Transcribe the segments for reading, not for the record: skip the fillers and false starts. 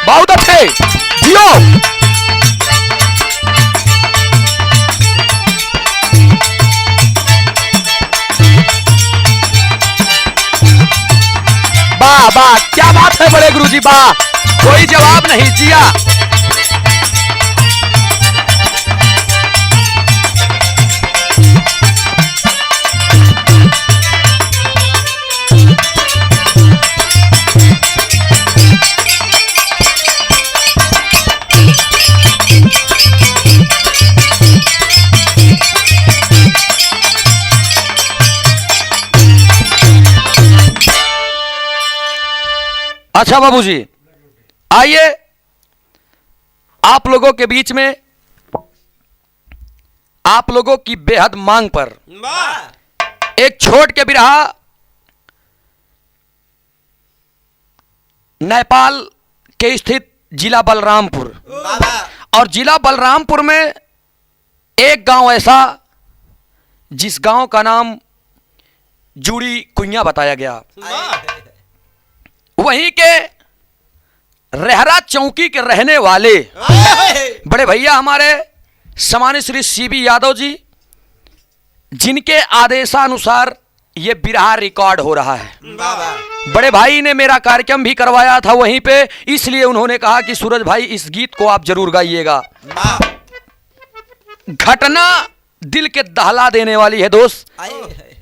बहुत अच्छे जियो। वाह वाह, क्या बात है बड़े गुरुजी, वाह, कोई जवाब नहीं, जिया। अच्छा बाबूजी, आइए आप लोगों के बीच में आप लोगों की बेहद मांग पर एक छोट के बिरहा नेपाल के स्थित जिला बलरामपुर, और जिला बलरामपुर में एक गांव ऐसा जिस गांव का नाम जूड़ी कुइया बताया गया। वहीं के रहरा चौकी के रहने वाले बड़े भैया हमारे सम्मानित श्री सीबी यादव जी, जिनके आदेशानुसार ये बिरहा रिकॉर्ड हो रहा है। बड़े भाई ने मेरा कार्यक्रम भी करवाया था वहीं पे, इसलिए उन्होंने कहा कि सूरज भाई इस गीत को आप जरूर गाइएगा। घटना दिल के दहला देने वाली है दोस्त।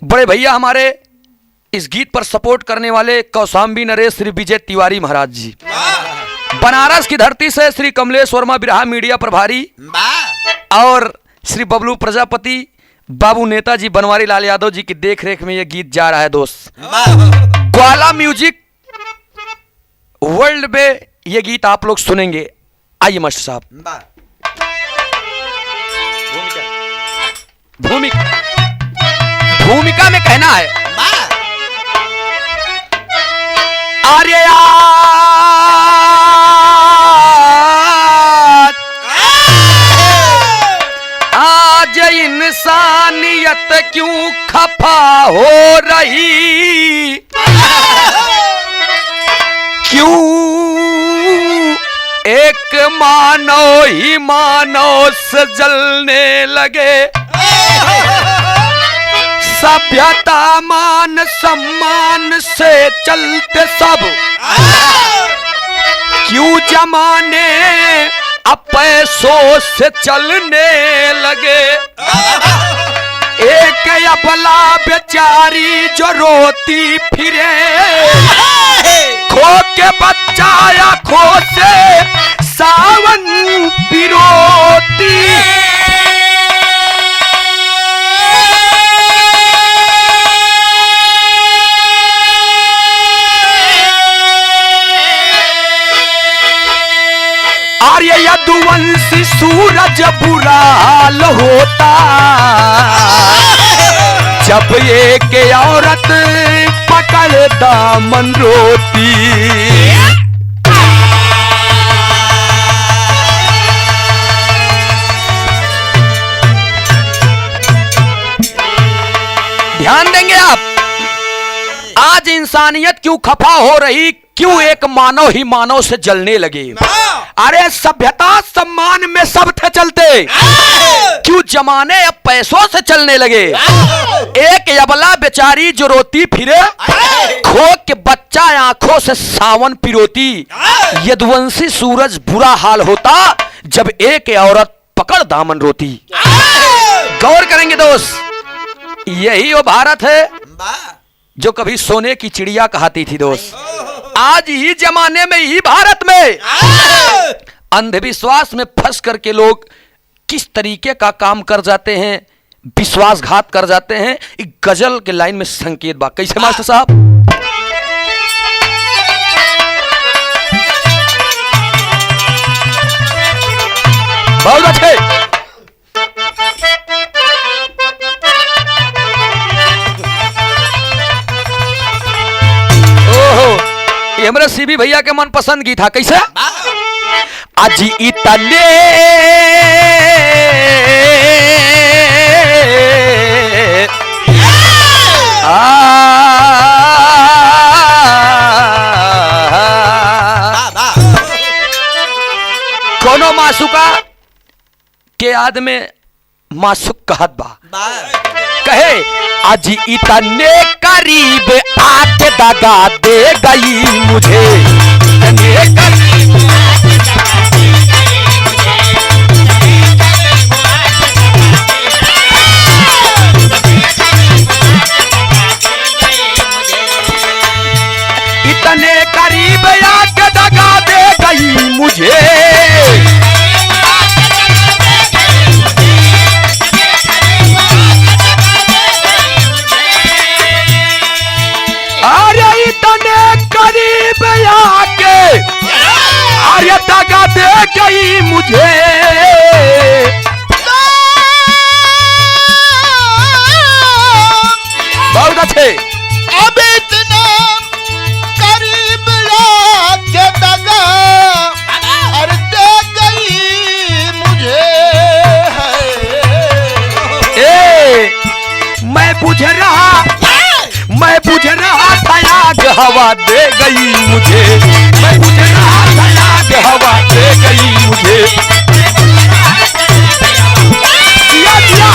बड़े भैया हमारे इस गीत पर सपोर्ट करने वाले कौशाम्बी नरेश श्री विजय तिवारी महाराज जी, बनारस की धरती से श्री कमलेश वर्मा बिरहा मीडिया प्रभारी, और श्री बबलू प्रजापति, बाबू नेताजी बनवारी लाल यादव जी की देखरेख में यह गीत जा रहा है दोस्त। ग्वाला म्यूजिक वर्ल्ड में यह गीत आप लोग सुनेंगे। आइए मास्टर साहब। भूमिका में कहना है, आर्य आज इंसानियत क्यों खफा हो रही, क्यों एक मानव ही मानव से जलने लगे, सभ्यता मान सम्मान से चलते सब, क्यों जमाने अब पैसों से चलने लगे, एक अबला बेचारी जो रोती फिरे, खो के बच्चा आंखों से सावन पिरोती, आर्य यदुवंशी सूरज बुरा हाल होता, जब एक औरत पकड़ दामन रोती, ध्यान देंगे आप। आज इंसानियत क्यों खफा हो रही, क्यों एक मानव ही मानव से जलने लगे, अरे सभ्यता सम्मान में सब थे चलते, क्यों जमाने अब पैसों से चलने लगे, एक अबला बेचारी जो रोती फिरे, खो के बच्चा आंखों से सावन पिरोती, यदुवंशी सूरज बुरा हाल होता, जब एक औरत पकड़ दामन रोती। गौर करेंगे दोस्त, यही वो भारत है जो कभी सोने की चिड़िया कहती थी दोस्त। आज ही जमाने में, ही भारत में अंधविश्वास में फंस करके लोग किस तरीके का काम कर जाते हैं, विश्वासघात कर जाते हैं। एक गजल के लाइन में संकेत बा, कैसे मास्टर साहब? बहुत अच्छे। ये हमारे सीबी भैया के मन पसंद गीत था, कैसे? आज इतने के याद में मासूक कहत बा, कहे आज इतने करीब आके दगा दे गई मुझे, इतने करीब इतने करीब आके दगा दे गई मुझे। अरे इतने करीब आके अरे दगा दे गई मुझे। बहुत अच्छे। अब इतना करीब आके दगा अरे दे गई मुझे। मैं बुझ रहा था आग हवा दे गई मुझे, मैं बुझ रहा था आग हवा दे गई मुझे। दिया दिया।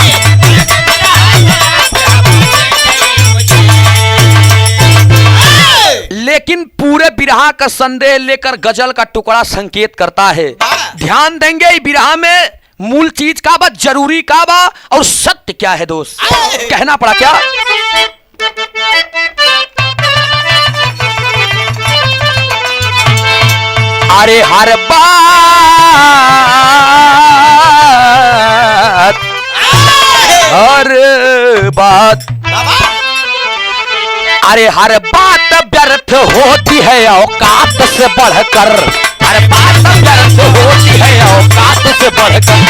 लेकिन पूरे बिरहा का संदेह लेकर गजल का टुकड़ा संकेत करता है। ध्यान देंगे बिरहा में मूल चीज का बा, जरूरी का बा और सत्य क्या है दोस्त। कहना पड़ा क्या, अरे हर बात अरे हर बात व्यर्थ होती है औकात से बढ़कर, हर बात व्यर्थ होती है औकात से बढ़कर।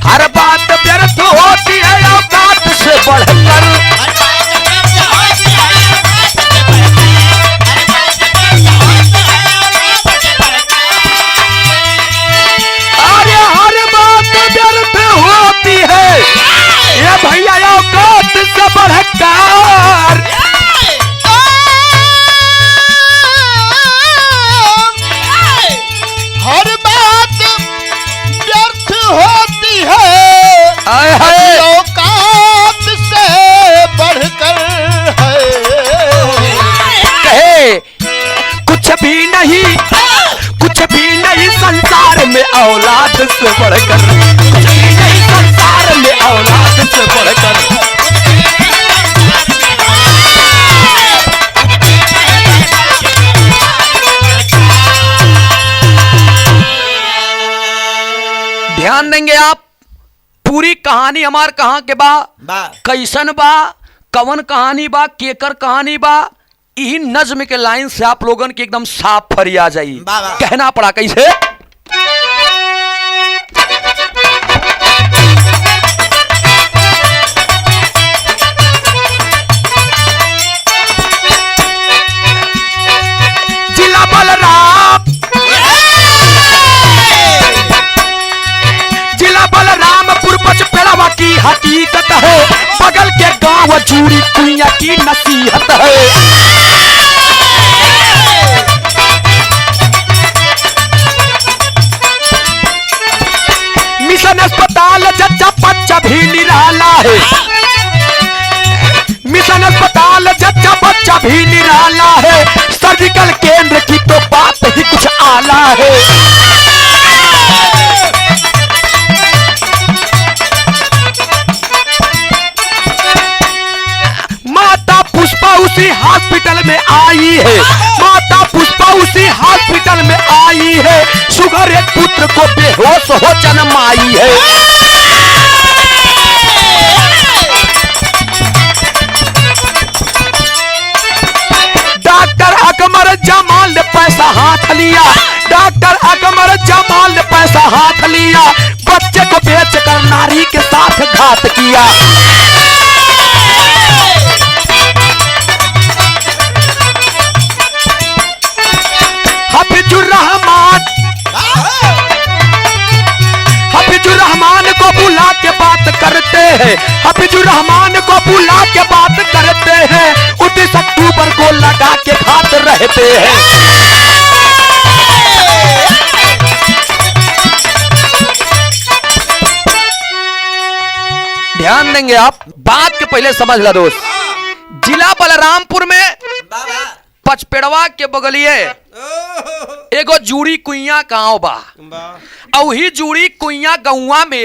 हर बात व्यर्थ होती है औकात से बढ़कर। अरे हर बात व्यर्थ होती है ये भैया औकात से बढ़कर। हर बात व्यर्थ होती है औकात से बढ़कर है। कहे कुछ भी नहीं संसार में औलाद से बढ़कर, कुछ भी नहीं संसार में औलाद से बढ़कर। ध्यान देंगे आप, पूरी कहानी हमार कहाँ के बा, कैसन बा, कवन कहानी बा, केकर कहानी बा, यही नज्म के लाइन से आप लोगन की एकदम साफ फरी आ जाई। कहना पड़ा कैसे, जिला बलरामपुर पचपेड़वा की हकीकत है, बगल के गांव चूड़ी कुइया की नसीहत है। मिशन अस्पताल जच्चा बच्चा भी निराला है, मिशन अस्पताल जच्चा बच्चा भी निराला है। सर्जिकल केंद्र की तो बात ही कुछ आला है। माता पुष्पा उसी हॉस्पिटल में आई है, माता पुष्पा उसी हॉस्पिटल में आई है। शुगर एक पुत्र को बेहोश हो जन्म आई है। डॉक्टर अकमर जमाल ने पैसा हाथ लिया, डॉक्टर अकमर जमाल ने पैसा हाथ लिया। बच्चे को बेचकर नारी के साथ घात किया। हफीजुर रहमान को बुला के बात करते हैं, हफीजुर रहमान को बुला के बात करते हैं, 29 अक्टूबर को लगा के खाते रहते हैं। ध्यान देंगे आप, बात के पहले समझ ला दोस्त। जिला बलरामपुर में पचपेड़वा के बगलिए एगो जूड़ी कुइया गांव बा। औही जूड़ी कुइया गौवा में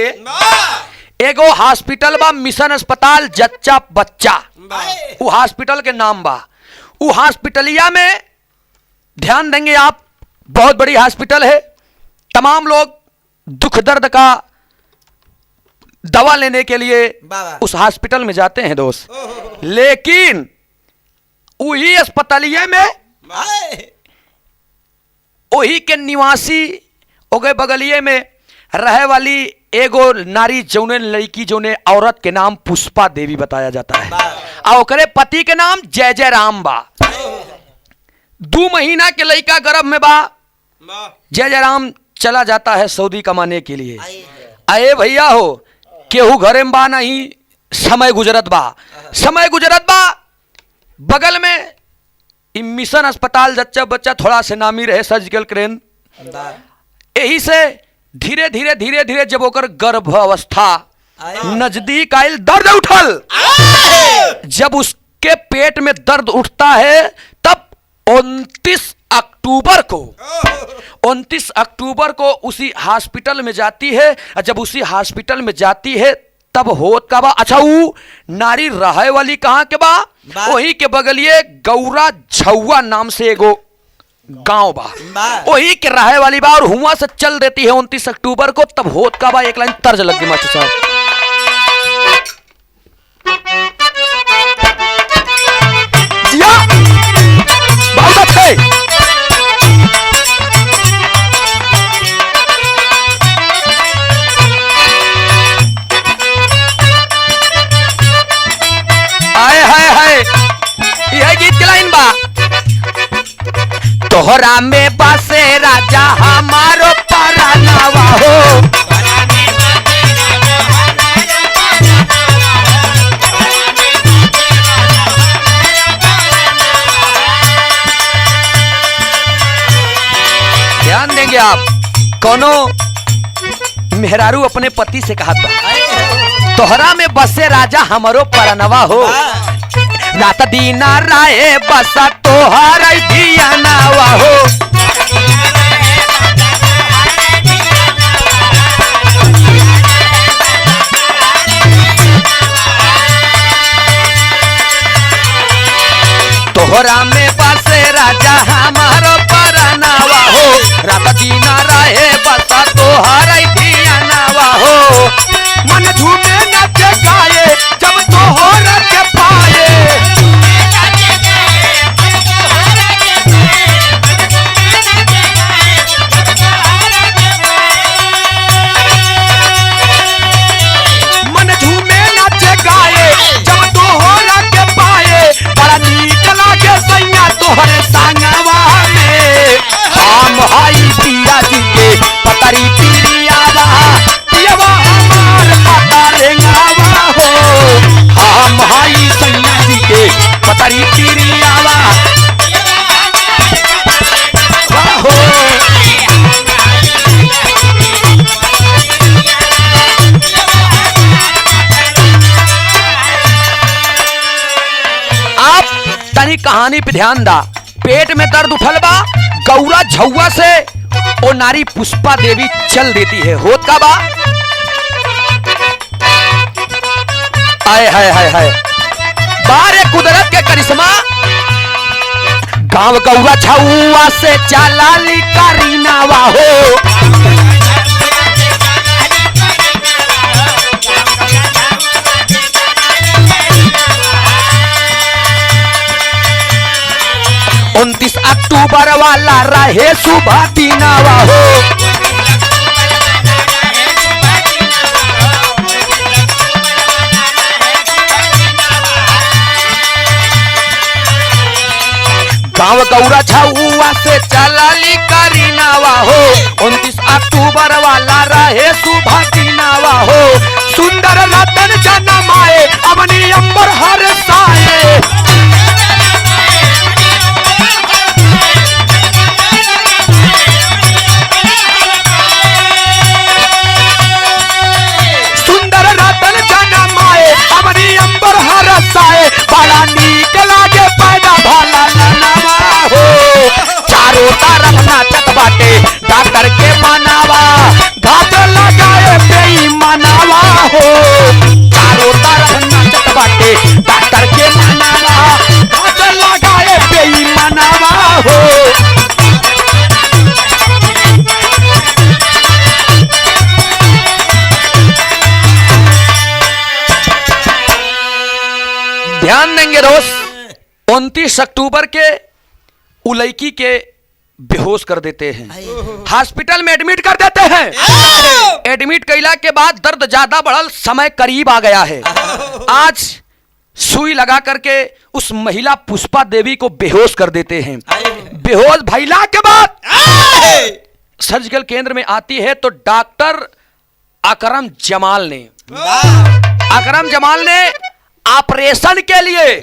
एगो हॉस्पिटल बा, मिशन अस्पताल जच्चा बच्चा, वो हॉस्पिटल के नाम बा। वो हॉस्पिटलिया में ध्यान देंगे आप, बहुत बड़ी हॉस्पिटल है। तमाम लोग दुख दर्द का दवा लेने के लिए उस हॉस्पिटल में जाते हैं दोस्त। लेकिन वही अस्पतालिया में वही के निवासी ओगे बगलिए में रहे वाली एगो नारी जौने लड़की जौने औरत के नाम पुष्पा देवी बताया जाता है, और ओकरे पति के नाम जय जय राम बा। 2 महीना के लड़का गर्भ में बा। जय जय राम चला जाता है सऊदी कमाने के लिए। अरे भैया हो, केहू घरे में बा नहीं, समय गुजरत बा, समय गुजरत बा। बगल में मिशन अस्पताल जच्चा बच्चा थोड़ा से नामी रहे, सर्जिकल क्रेन। यही से धीरे धीरे धीरे धीरे जब ओकर गर्भ अवस्था नजदीक आयल, दर्द उठल। जब उसके पेट में दर्द उठता है तब 29 अक्टूबर को उसी हॉस्पिटल में जाती है। जब उसी हॉस्पिटल में जाती है तब होत का बा, अच्छा वो नारी रहे वाली कहाँ के बा? वही के बगलिए गौरा झौआ नाम से एगो गांव बा, वही के रहे वाली बा। और हुआ से चल देती है 29 अक्टूबर को। तब होत का बा, एक लाइन तर्ज लग गई मास्टर साहब। जिया बहुत अच्छे। यह गीत के लाइन बा, तोहरा में बसे राजा हमारो परानावा हो। ध्यान देंगे आप, कोनो मेहरारू अपने पति से कहा था, तोहरा में बसे राजा हमारो परानावा हो, रात दीना राय बसा तोहर धियानावा हो। तोहरा में बसे राजा हमारो परानावा हो, रात दीना राय बसा तोहर धियानावा हो। मन झूमे नाचे गाए जब तोहरा के पाए, तोहरे संगवा में हम हई पिया जी के पतरी पिरियावा, पियवा हमार पता रेंगावा हो। हम हई सैया जी के पतरी पिरियावा हो। आप तनी कहानी पे ध्यान दा। पेट में दर्द उठल बा, गौरा झौआ से ओ नारी पुष्पा देवी चल देती है। होत का बा, आए हाय हाय हाय, बारे कुदरत के करिश्मा। गांव गौरा झौआ से चालाली करीनावा हो। अक्टूबर वाला रहे सुबह दीनावा हो। गांव गौरा झौआ से चलाली करीनावा हो। 29 अक्टूबर वाला रहे सुबह दीनावा मनावा हो। सुंदर रतन जन्म आए अवनी अंबर हर साए। सुंदर रतन जन्म आए अवनी अंबर हर साए। बड़ा नीक लागे पैदा भाला नवा हो। चारों तरफ नाचत बाटे डॉक्टर के मनावा। घाट लगाए बेईमानवा हो। चारों तरफ नाचत बाटे डॉक्टर के मनावा। घाट लगाए बेईमानवा हो। ध्यान देंगे दोस्त, 29 अक्टूबर के उलैकी के बेहोश कर देते हैं, हॉस्पिटल में एडमिट कर देते हैं। एडमिट कैला के बाद दर्द ज्यादा बढ़ल, समय करीब आ गया है। आज सुई लगा करके उस महिला पुष्पा देवी को बेहोश कर देते हैं। बेहोश भइला के बाद सर्जिकल केंद्र में आती है तो डॉक्टर अकरम जमाल ने ऑपरेशन के लिए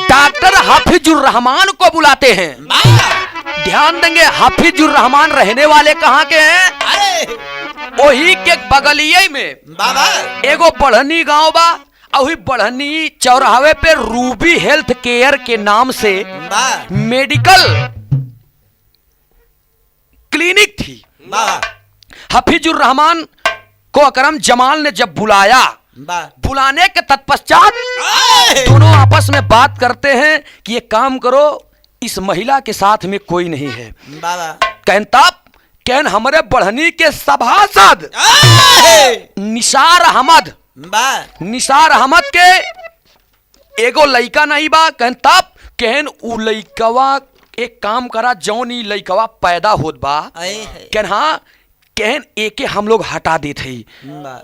डॉक्टर हाफिजुर रहमान को बुलाते हैं। ध्यान देंगे, हाफिजुर रहमान रहने वाले कहाँ के हैं? वही के बगलिए में एगो बढ़नी गांव बा। वही बढ़नी चौराहे पे रूबी हेल्थ केयर के नाम से मेडिकल क्लिनिक थी। हाफिजुर रहमान को अकरम जमाल ने जब बुलाने के तत्पश्चात दोनों आपस में बात करते हैं कि ये काम करो, इस महिला के साथ में कोई नहीं है। कहन हमारे बढ़नी के सभासद निसार अहमद के एगो लइका नहीं बा। कहन उ लइकवा एक काम करा, जौन ई लइकवा पैदा होत बा कहन एके हम लोग हटा देते।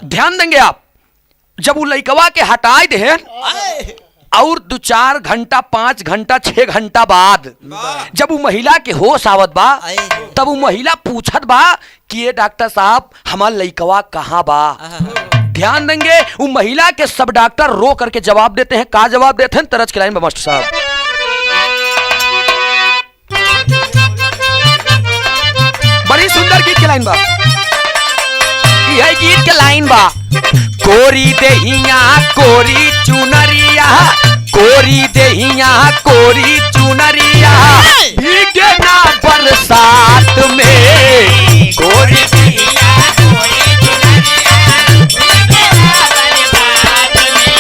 ध्यान देंगे आप, जब वो लइकवा के हटाए दे और 2-4 घंटा 5 घंटा 6 घंटा बाद जब वो महिला के होश आवत बा, तब वो महिला पूछत बा कि ये डॉक्टर साहब हमार लइकवा कहाँ बा। ध्यान देंगे, वो महिला के सब डॉक्टर रो करके जवाब देते हैं। का जवाब देते हैं? तरज के लाइन में मास्टर साहब, बड़ी सुंदर गीत के लाइन बा। यह गीत के लाइन बा, कोरी देहिया कोरी चुनरिया, कोरी देहिया कोरी चुनरिया, भीगे ना बरसात में। कोरी देहिया कोरी चुनरिया, भीगे ना बरसात में।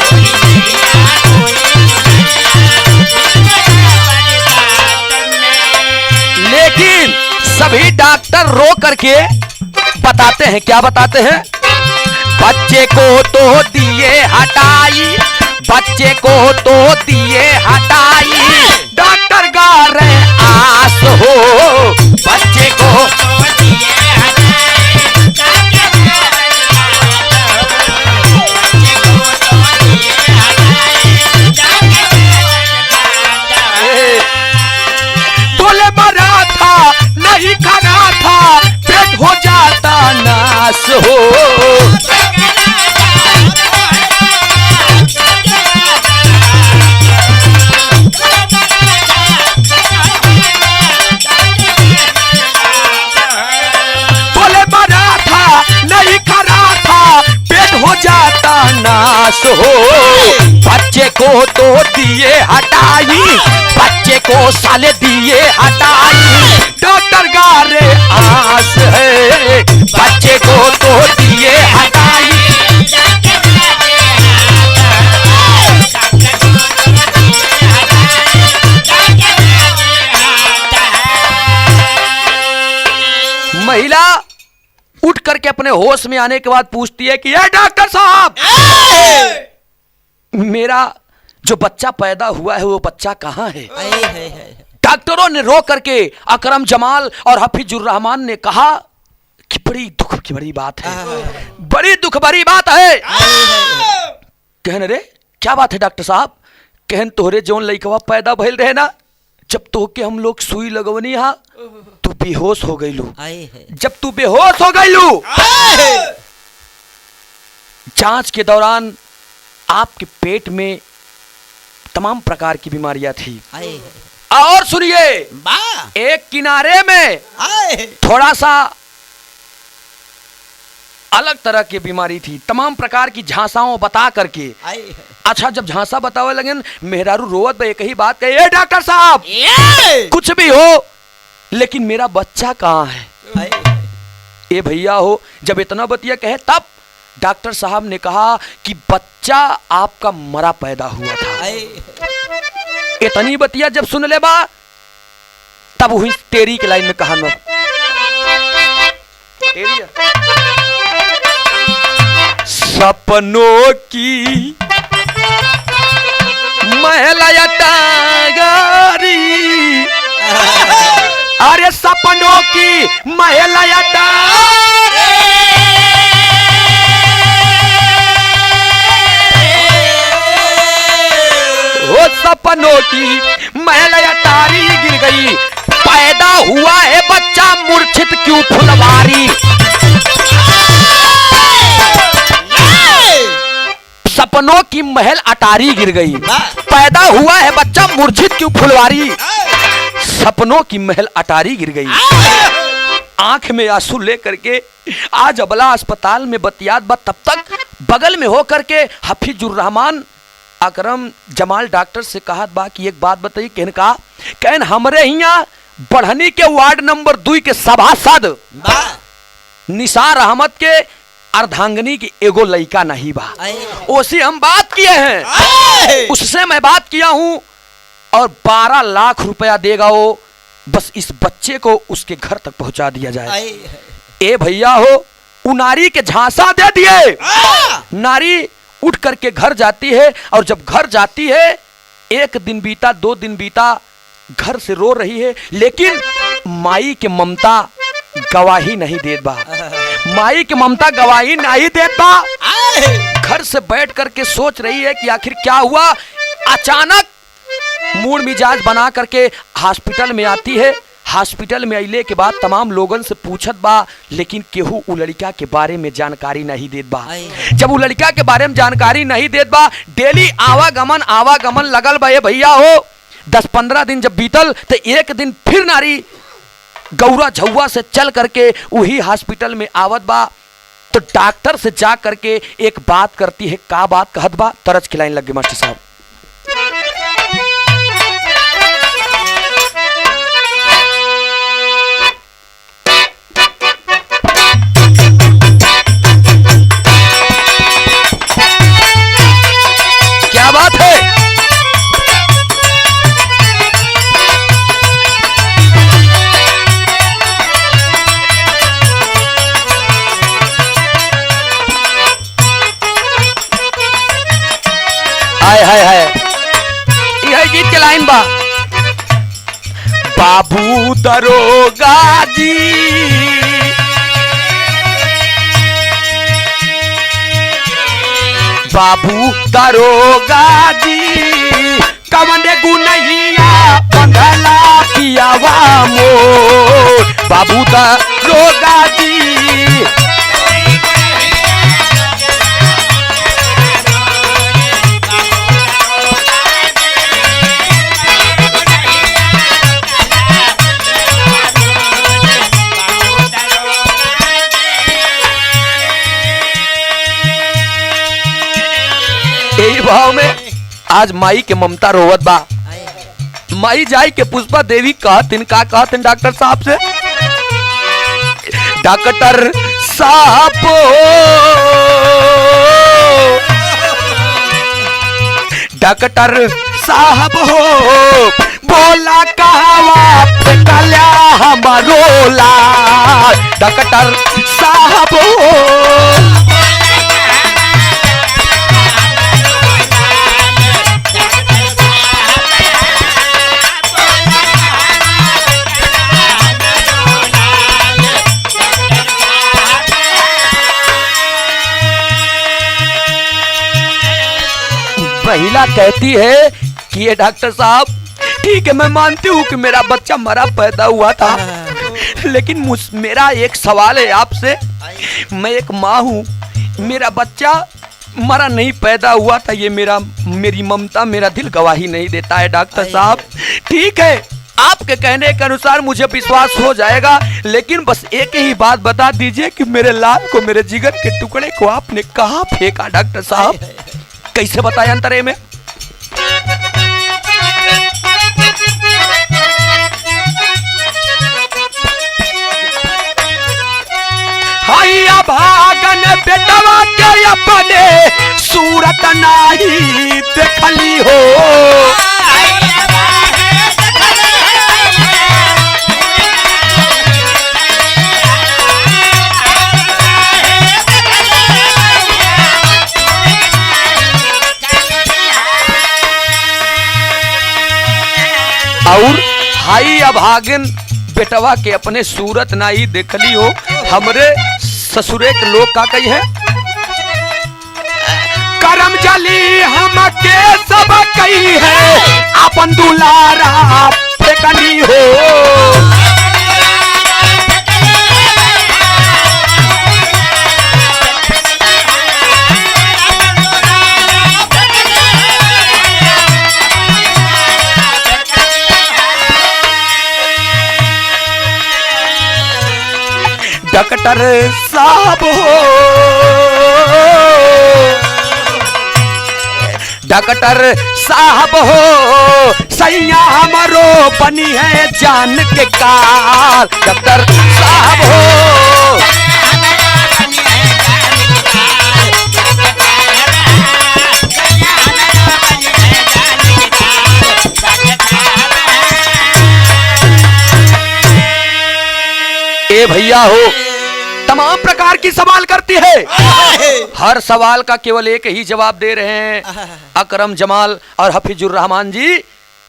कोरी देहिया कोरी चुनरिया, भीगे ना बरसात में। लेकिन सभी डॉक्टर रो करके बताते हैं, क्या बताते हैं? बच्चे को तो दिए हटाई, बच्चे को तो दिए हटाई, डॉक्टर गा रहे आस हो। बच्चे को तो दिए हटाई, डॉक्टर गा रहे बोले मरा था नहीं खरा था, पेट हो जाता नाश हो। नाश हो, बच्चे को तो दिए हटाई, बच्चे को साले दिए हटाई, डॉक्टर गा रे आस है, बच्चे को तो दिए हटाई। महिला उठ करके अपने होश में आने के बाद पूछती है कि ये डॉक्टर साहब, मेरा जो बच्चा पैदा हुआ है वो बच्चा कहाँ है? डॉक्टरों ने रो करके अकरम जमाल और हाफिजुर रहमान ने कहा कि बड़ी दुख की बड़ी बात है, बड़ी दुख भरी बात है। कहने रे क्या बात है डॉक्टर साहब? कहन तोहरे जौन लइकवा पैदा भइल रहे ना, जब तो के हम लोग सुई लगवनी हा तो बेहोश हो गई लू। आए है जब तू बेहोश हो गई लू, जांच के दौरान आपके पेट में तमाम प्रकार की बीमारियां थी। आए है और सुनिए, बा एक किनारे में आए है थोड़ा सा अलग तरह की बीमारी थी, तमाम प्रकार की झांसाओं बता करके। आए है अच्छा, जब झांसा बतावे लगे, मेहरारू रोवत एक ही बात कही, ए डॉक्टर साहब, ये कुछ भी हो लेकिन मेरा बच्चा कहाँ है? आए है ए भैया हो, जब इतना बतिया कहे तब डॉक्टर साहब ने कहा कि बच्चा आपका मरा पैदा हुआ था। आए है इतनी बतिया जब सुन ले बा, तब हुई तेरी के लाइन में कहा न सपनों की महला टागारी, अरे सपनों की महला टागारी, ओ सपनों की महला टारी गिर गई, पैदा हुआ है बच्चा मूर्छित क्यों फुलवारी। सपनों की महल अटारी गिर गई, पैदा हुआ है बच्चा मूर्छित क्यों फुलवारी। सपनों की महल अटारी गिर गई, आंख में आंसू लेकर के आज अबला अस्पताल में बतियात बा, तब तक बगल में होकर के हफीजुर रहमान अकरम जमाल डॉक्टर से कहा बा कि एक बात बताइए। कहन हमरे यहाँ बढ़नी के वार्ड नंबर 2 के सभासद बा निसार अहमद के अर्धांगनी की एगो लड़का नहीं बा, आए उसे हम बात किए हैं, आए उससे मैं बात किया हूं और 12 लाख रुपया देगा वो, बस इस बच्चे को उसके घर तक पहुंचा दिया जाए। आए है ए भैया हो, उनारी के झांसा दे दिए। आ नारी उठ करके घर जाती है और जब घर जाती है, 1 दिन बीता 2 दिन बीता, घर से रो रही है, लेकिन माई के ममता गवाही नहीं देत बा, माई की ममता गवाही नहीं देत बा। आए घर से बैठ करके सोच रही है कि आखिर क्या हुआ। अचानक मूड मिजाज बना करके हॉस्पिटल में आती है। हॉस्पिटल में अइले के बाद तमाम लोगन से पूछत बा, लेकिन केहू उ लड़का के बारे में जानकारी नहीं देत बा। जब उ लड़का के बारे में जानकारी नहीं देत बा, डेली आवागमन लगल बा। ये भैया हो, 10-15 दिन जब बीतल तो एक दिन फिर नारी गौरा झौवा से चल करके वही हॉस्पिटल में आवत बा, तो डॉक्टर से जा करके एक बात करती है। का बात कहत बा, तरज खिलाइन लग गए मास्टर साहब। क्या बात है? हाय हाय हाय, यह गीत के लाइन बा। बाबू दरोगा जी, बाबू दरोगा जी, कवने गुनहिया बंधला पियावा मोर। बाबू दरोगा जी, यही भाव में आज माई के ममता रोवत बा। माई जाई के पुष्पा देवी कहतिन, का कहतिन डॉक्टर साहब से, डॉक्टर साहब डॉक्टर साहब हो, बोला कहवा फेंकला हमारो लाल। डॉक्टर साहब हो, महिला कहती है कि ये डॉक्टर साहब, ठीक है मैं मानती हूँ कि मेरा बच्चा मरा पैदा हुआ था, लेकिन मेरा एक सवाल है आपसे। मैं एक माँ हूँ, मेरा बच्चा मरा नहीं, पैदा हुआ था, ये मेरी ममता, मेरा दिल गवाही नहीं देता है डॉक्टर साहब। ठीक है, आपके कहने के अनुसार मुझे विश्वास हो जाएगा, लेकिन बस एक ही बात बता दीजिए कि मेरे लाल को, मेरे जिगर के टुकड़े को आपने कहाँ फेंका डॉक्टर साहब? कैसे बताए अंतरे में? हैया भागन बेटवा के अपने सूरत नाही देखली हो। और हाई अभागन बेटवा के अपने सूरत नाई देखली हो, हमरे ससुरे के लोग का कही है? करम जली हम के सब कही है, अपन दुलारा फेकनी हो। डॉक्टर साहब हो, डॉक्टर साहब हो, सैया हमारो बनी है जान के काल। डॉक्टर साहब हो, ए भैया हो, तमाम प्रकार की सवाल करती है, हर सवाल का केवल एक ही जवाब दे रहे हैं अकरम जमाल और हफीजुर रहमान जी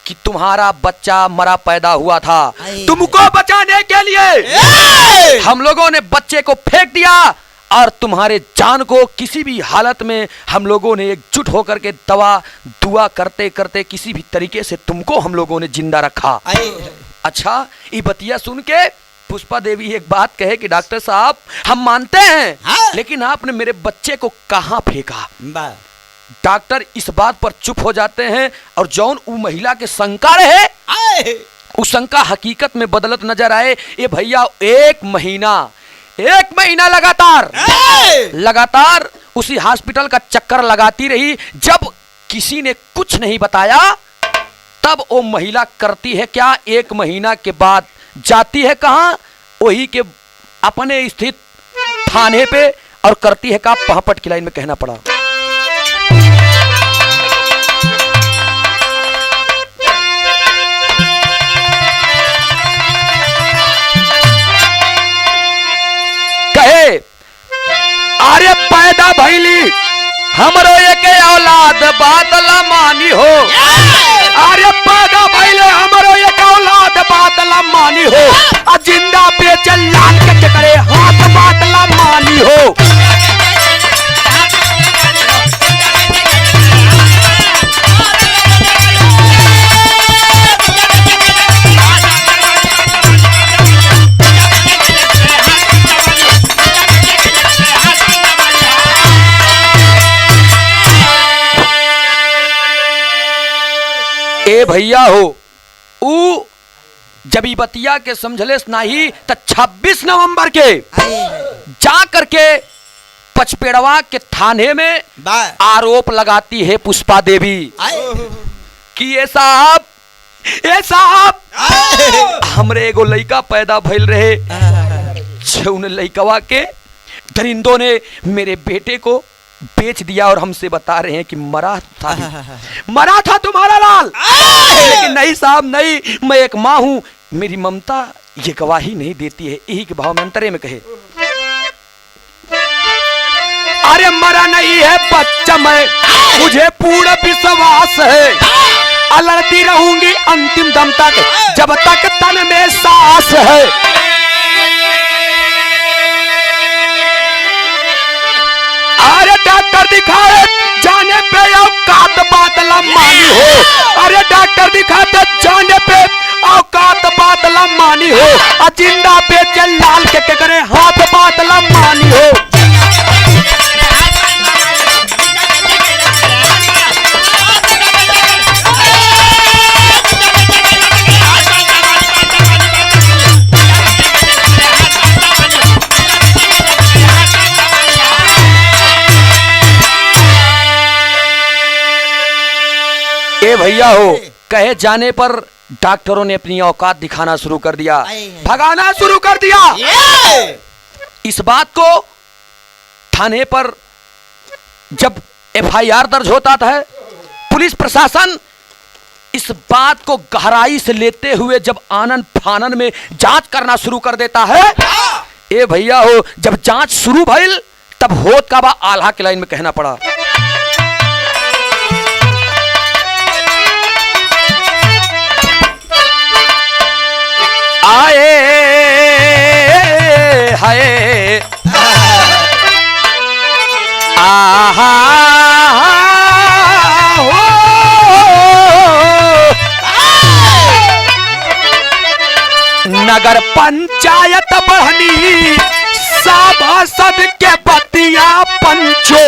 कि तुम्हारा बच्चा मरा पैदा हुआ था, तुमको बचाने के लिए हम लोगों ने बच्चे को फेंक दिया और तुम्हारे जान को किसी भी हालत में हम लोगों ने एकजुट होकर के दुआ करते करते किसी भी तरीके से तुमको हम लोगों ने जिंदा रखा। अच्छा, ये बतिया सुन के पुष्पा देवी एक बात कहे कि डॉक्टर साहब हम मानते हैं, हाँ? लेकिन आपने मेरे बच्चे को कहाँ फेंका? डॉक्टर इस बात पर चुप हो जाते हैं और जौन वो महिला के शंका रहे उस शंका हकीकत में बदलत नजर आए। ये भैया एक महीना लगातार उसी हॉस्पिटल का चक्कर लगाती रही। जब किसी ने कुछ नहीं बताया तब वो महिला करती है क्या? एक महीना के बाद जाती है कहां? वही के अपने स्थित थाने पे और करती है का? पहापट की लाइन में कहना पड़ा। कहे अरे पैदा भैली हमरो एक औलाद बादला मानी हो, अरे पैदा भैले हमरो एक औलाद बादला मानी हो, जिंदा बेचल लाल के चकरे हाथ बादला मानी हो। ए भैया हो, ऊ जब बतिया के समझलेस नहीं तो 26 नवंबर के जा करके पचपेड़वा के थाने में आरोप लगाती है पुष्पा देवी कि ये साहब हमरे एगो लड़का पैदा भइल रहे, उन लड़कवा के दरिंदों ने मेरे बेटे को बेच दिया और हमसे बता रहे हैं कि मरा था तुम्हारा लाल। लेकिन नहीं साहब नहीं, मैं एक माँ हूं, मेरी ममता ये गवाही नहीं देती है। यही के भाव में अंतरे में कहे अरे मरा नहीं है बच्चा, मैं मुझे पूर्ण विश्वास है, लड़ती रहूंगी अंतिम दम तक जब तक तन में सांस है। अरे डॉक्टर दिखाए जाने पे औकात बादला मानी हो, अरे डॉक्टर दिखाते जाने पे औकात बातला मानी हो, जिंदा बेचे लाल के करे हाथ बातला मानी हो। ए भैया हो, कहे जाने पर डॉक्टरों ने अपनी औकात दिखाना शुरू कर दिया, भगाना शुरू कर दिया। इस बात को थाने पर जब एफआईआर दर्ज होता था, पुलिस प्रशासन इस बात को गहराई से लेते हुए जब आनन फानन में जांच करना शुरू कर देता है। ए भैया हो, जब जांच शुरू भइल तब होत का बा आल्हा के लाइन में कहना पड़ा। आए हाय आहा हो, नगर पंचायत बढ़नी सभासद के बतिया पंचो,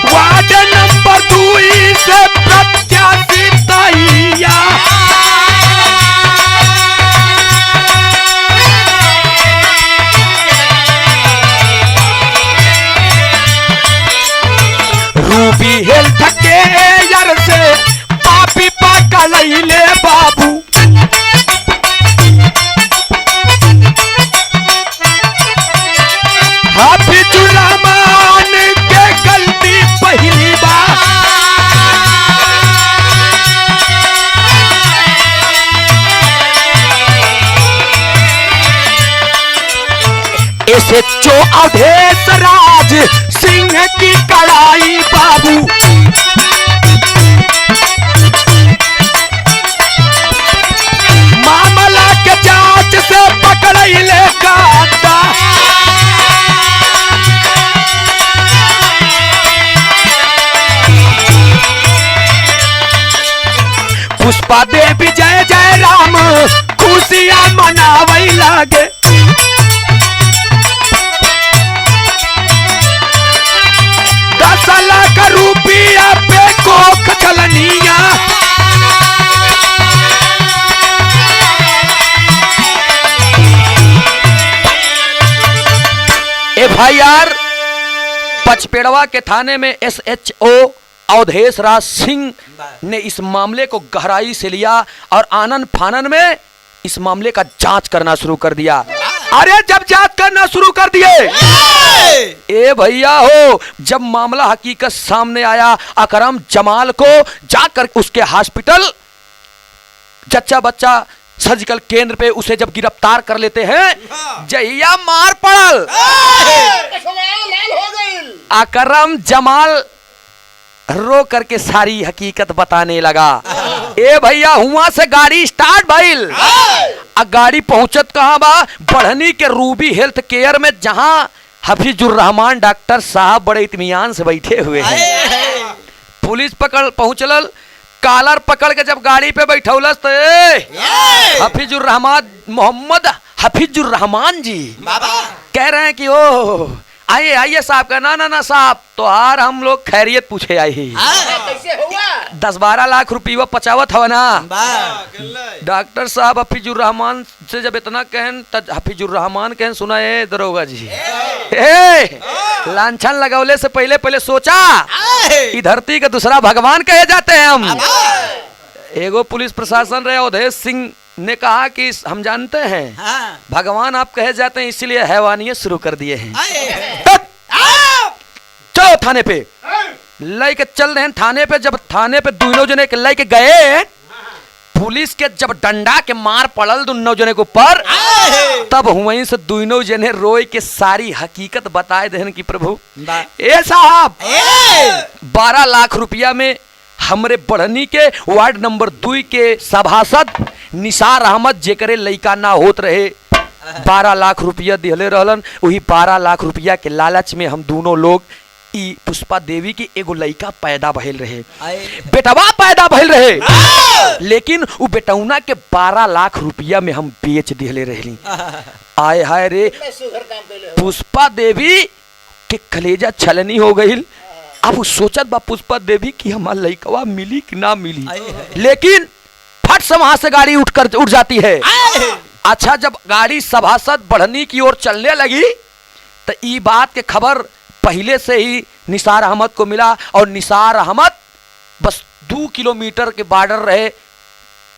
वार्ड नंबर 2 से प्रत्याशी तैया, रूबी हेल्थ केयर से पापी पकड़ले बाबू, हाफिजुर रहमान के गलती पहली बार, ऐसे चो अवधेश राज सिंह की कड़ाई बाबू, मामला के जांच से पकड़ले गाता, पुष्पा देवी जय जय राम खुशियां मनावई लागे, 10 लाख रुपया पे कोख चलनिया, एफआईआर पचपेड़वा के थाने में SHO अवधेश राज सिंह ने इस मामले को गहराई से लिया और आनन फानन में इस मामले का जांच करना शुरू कर दिया। अरे जब जांच करना शुरू कर दिए, ए भैया हो, जब मामला हकीकत सामने आया, अकरम जमाल को जाकर उसके हॉस्पिटल जच्चा बच्चा सर्जिकल केंद्र पे उसे जब गिरफ्तार कर लेते हैं, जहिया मार पड़ल, अकरम जमाल रो करके सारी हकीकत बताने लगा। ए भैया, हुआ से गाड़ी स्टार्ट भइल, गाड़ी पहुंचत कहां बा, बढ़नी के रूबी हेल्थ केयर में, जहां हफीजुर रहमान डॉक्टर साहब बड़े इत्मीनान से बैठे हुए हैं। पुलिस पकड़ पहुंचल, कालर पकड़ के जब गाड़ी पे बैठौलस तो हफीजुर रहमान मोहम्मद हफीजुर रहमान जी कह रहे हैं कि ओ आइए आइए साहब का, ना ना ना साहब, तो यार हम लोग खैरियत पूछे आए ही, 10-12 लाख रुपया पचावत हवा ना। डॉक्टर साहब हफीजुर रहमान से जब इतना कहन, तब हफीजुर रहमान कहन, सुना है दरोगा जी, लांछन लगौले से पहले पहले सोचा, ई धरती का दूसरा भगवान कहे जाते हैं हम। एगो पुलिस प्रशासन रहे अवधेश सिंह ने कहा कि हम जानते हैं भगवान आप कहे जाते हैं, इसीलिए हैवानियत शुरू कर दिए हैं। चलो थाने पे लेके चल रहे हैं। थाने पे जब थाने पे दोनों जने लेके गए, पुलिस के जब डंडा के मार पड़ल दोनों जने के ऊपर, तब वहीं से दोनों जने रोए के सारी हकीकत बताए देन कि प्रभु ए साहब 12 लाख रुपया में हमरे बढ़नी के वार्ड नंबर 2 के सभासद निसार अहमद जेकरे लइका ना होत रहे 12 लाख रुपया दिहले रहलन। वही 12 लाख रुपया के लालच में हम दोनों लोग ई पुष्पा देवी की एगो लड़का पैदा भइल रहे, आए बेटवा पैदा भइल रहे, लेकिन वो बेटौना के 12 लाख रुपया में हम बेच दिले रहली। आय हाय रे, पुष्पा देवी के कलेजा छलनी हो गई। अब वो सोचत बा पुष्पा देवी कि हमार लड़कवा मिली कि ना मिली, लेकिन फट से वहां से गाड़ी उठ जाती है। अच्छा, जब गाड़ी सभासद बढ़नी की ओर चलने लगी तो ई बात के खबर पहले से ही निसार अहमद को मिला, और निसार अहमद बस 2 किलोमीटर के बॉर्डर रहे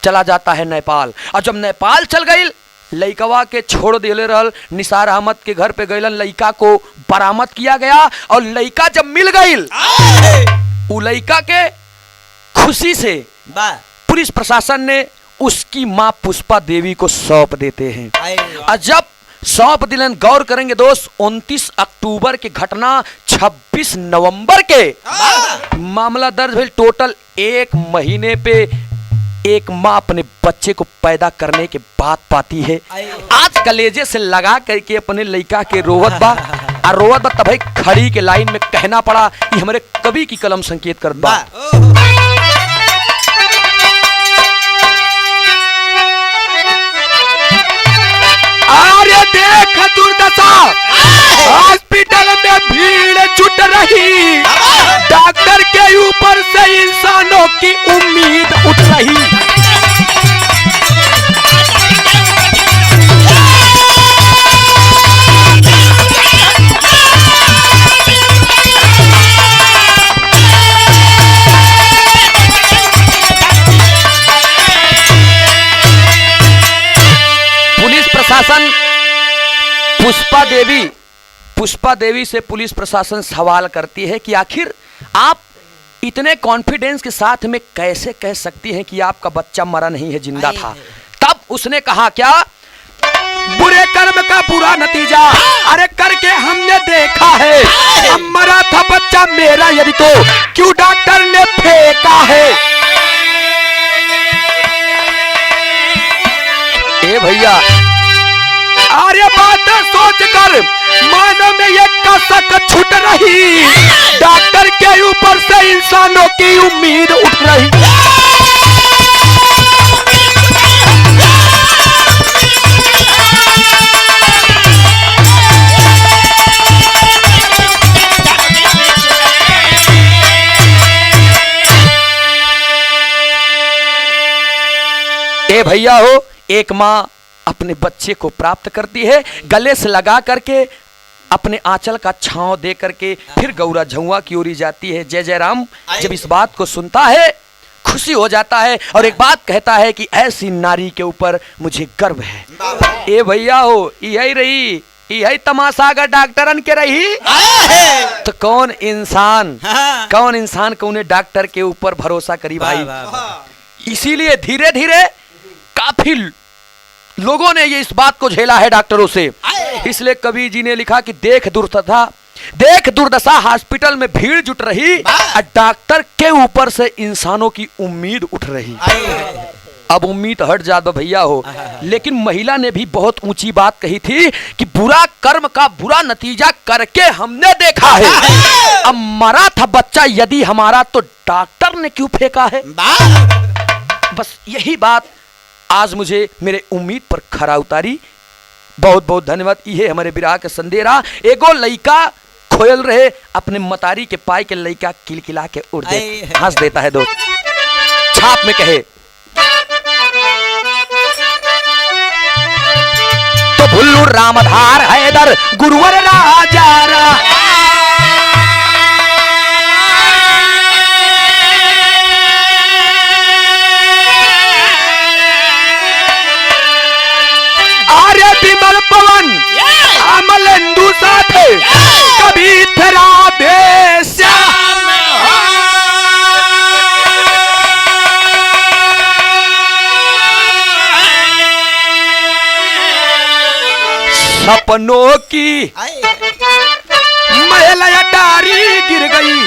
चला जाता है नेपाल। और जब नेपाल चल गई, लइकवा के छोड़ दिले रहल, निसार अहमद के घर पे गइलन, लइका को बरामद किया गया, और लइका जब मिल गइल, उ लइका के खुशी से बा पुलिस प्रशासन ने उसकी मां पुष्पा देवी को सौंप देते हैं। आए और जब सौंप दिलन, गौर करेंगे दोस्त, 29 अक्टूबर की घटना 26 नवंबर के मामला दर्ज हुई। टोटल 1 महीने पे एक माँ अपने बच्चे को पैदा करने के बाद पाती है। आज कलेजे से लगा करके अपने लड़का के रोवत बा, और रोवत बा तभी खड़ी के लाइन में कहना पड़ा, ये हमारे कवि की कलम संकेत कर बा। अरे देख दुर्दशा, हॉस्पिटल में भीड़ जुट रही, डॉक्टर के ऊपर से इंसानों की उम्मीद उठ रही। पुलिस प्रशासन पुष्पा देवी से पुलिस प्रशासन सवाल करती है कि आखिर आप इतने कॉन्फिडेंस के साथ में कैसे कह सकती हैं कि आपका बच्चा मरा नहीं है, जिंदा था। तब उसने कहा, क्या बुरे कर्म का बुरा नतीजा अरे करके हमने देखा है, अब मरा था बच्चा मेरा यदि तो क्यों डॉक्टर ने फेंका है। ए भैया, अरे बात सोच कर मानो में ये कसक छूट रही, डॉक्टर के ऊपर से इंसानों की उम्मीद उठ रही। ए भैया हो, एक माँ अपने बच्चे को प्राप्त करती है, गले से लगा करके अपने आंचल का छांव दे करके फिर गौरा झुआ की ओर जाती है। जय जय राम जब इस बात को सुनता है खुशी हो जाता है, और एक बात कहता है कि ऐसी नारी के ऊपर मुझे गर्व है। ए भैया हो, यही रही, यही तमाशा अगर डॉक्टरन के रही तो कौन इंसान कौन डॉक्टर के ऊपर भरोसा करी भाई। इसीलिए धीरे धीरे काफी लोगों ने ये इस बात को झेला है डॉक्टरों से। इसलिए कवि जी ने लिखा कि देख दुर्दशा हॉस्पिटल में भीड़ जुट रही, और डॉक्टर के ऊपर से इंसानों की उम्मीद उठ रही। अब उम्मीद हट जात भैया हो, लेकिन महिला ने भी बहुत ऊंची बात कही थी कि बुरा कर्म का बुरा नतीजा करके हमने देखा है, अब मरा था बच्चा यदि हमारा तो डॉक्टर ने क्यों फेंका है। बस यही बात आज मुझे मेरे उम्मीद पर खरा उतारी। बहुत बहुत धन्यवाद। ये हमारे विराह के संदेरा, एगो लइका खोयल रहे अपने मतारी के पाई के लइका किलकिला के उड़ दे हंस देता है दोस्त। छाप में कहे तो भुल्लू रामधार हैदर गुरुवर राजा विमल पवन अमलेंदु साथे कभी तेरा देश सपनों की महल अटारी गिर गई,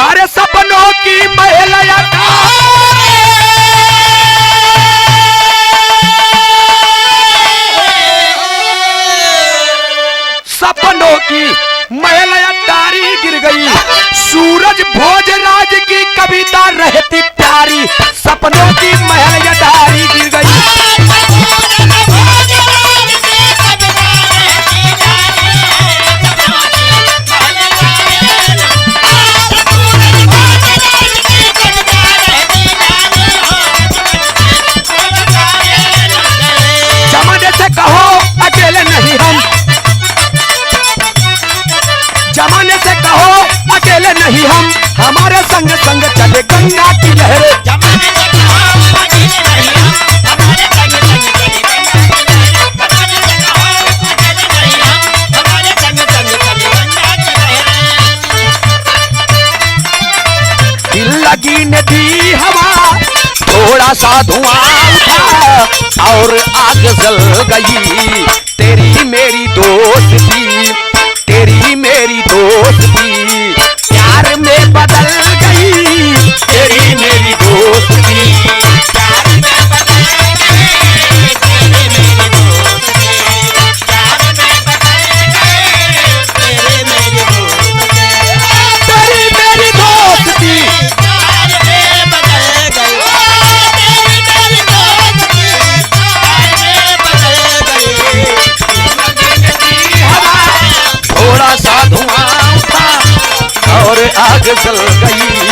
अरे सपनों की महल अटारी सपनों की महल अटारी गिर गई। सूरज भोजराज की कविता रहती प्यारी, सपनों की महल अटारी गिर गई। जमाने से कहो अकेले नहीं हम, जमाने से कहो अकेले नहीं हम, हमारे संग संग चले गंगा की लहरें। दिल लगी ने दी हवा, थोड़ा सा धुआं उठा और आग जल गई। तेरी मेरी दोस्ती, तेरी मेरी दोस्ती प्यार में बदल गई। तेरी मेरी दोस्ती प्यार में बदल गई। तेरी मेरी दोस्ती प्यार में बदल गई। तेरी मेरी दोस्ती, तेरी मेरी दोस्ती प्यार में बदल गई। तेरी मेरी दोस्ती प्यार में बदल गई। हवा थोड़ा सा धुआं उठा और आग जल गई।